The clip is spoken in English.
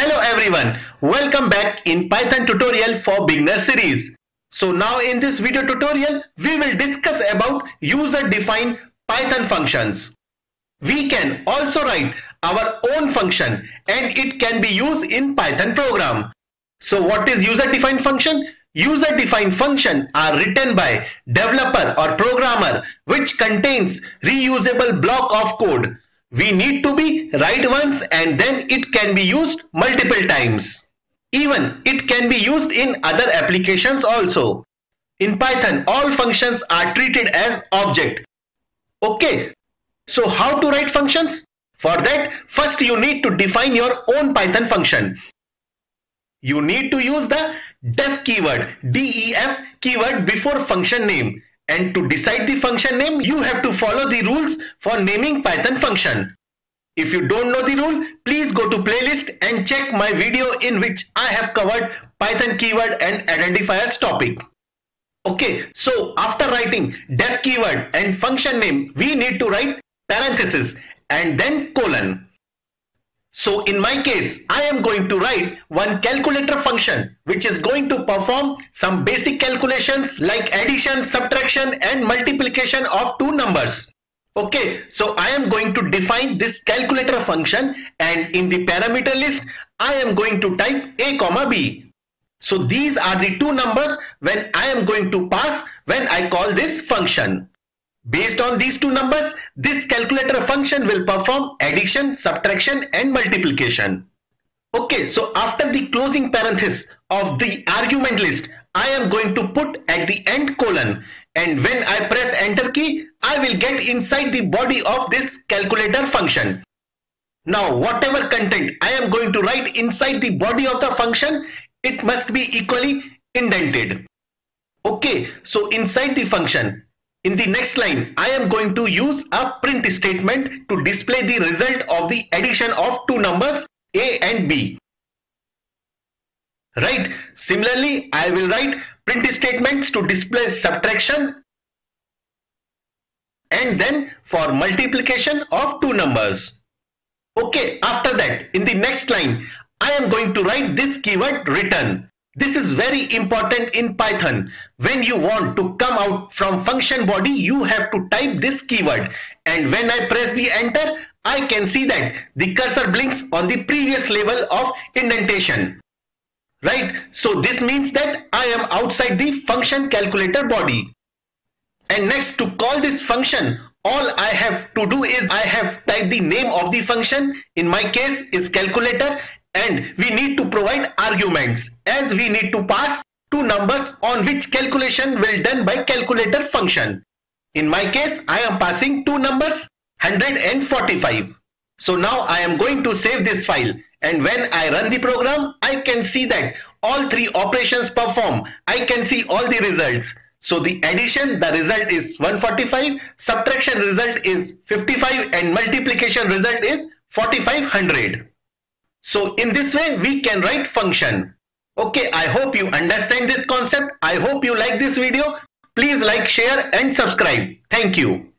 Hello everyone, welcome back in Python tutorial for beginner series. So now in this video tutorial, we will discuss about user-defined Python functions. We can also write our own function and it can be used in Python program. So what is user-defined function? User-defined function are written by developer or programmer which contains reusable block of code. We need to be write once and then it can be used multiple times. Even it can be used in other applications also. In Python, all functions are treated as object. Okay, so how to write functions? For that, first you need to define your own Python function. You need to use the def keyword, def keyword before function name. And to decide the function name, you have to follow the rules for naming Python function. If you don't know the rule, please go to playlist and check my video in which I have covered Python keyword and identifiers topic. Okay, so after writing def keyword and function name, we need to write parenthesis and then colon. So in my case, I am going to write one calculator function which is going to perform some basic calculations like addition, subtraction and multiplication of two numbers. Okay, so I am going to define this calculator function and in the parameter list, I am going to type a, b. So these are the two numbers when I am going to pass when I call this function. Based on these two numbers, this calculator function will perform addition, subtraction and multiplication. Okay, so after the closing parenthesis of the argument list, I am going to put at the end colon, and when I press enter key, I will get inside the body of this calculator function. Now whatever content I am going to write inside the body of the function, it must be equally indented. Okay, so inside the function, in the next line, I am going to use a print statement to display the result of the addition of two numbers a and b. Right. Similarly, I will write print statements to display subtraction and then for multiplication of two numbers. Okay, after that, in the next line, I am going to write this keyword return. This is very important in Python. When you want to come out from function body, you have to type this keyword. And when I press the enter, I can see that the cursor blinks on the previous level of indentation. Right? So this means that I am outside the function calculator body. And next, to call this function, all I have to do is I have typed the name of the function. In my case is calculator. And we need to provide arguments as we need to pass two numbers on which calculation will done by calculator function. In my case, I am passing two numbers 100 and 45. So now I am going to save this file and when I run the program, I can see that all three operations perform. I can see all the results. So the addition, the result is 145, subtraction result is 55 and multiplication result is 4500. So in this way, we can write function. Okay, I hope you understand this concept. I hope you like this video. Please like, share and subscribe. Thank you.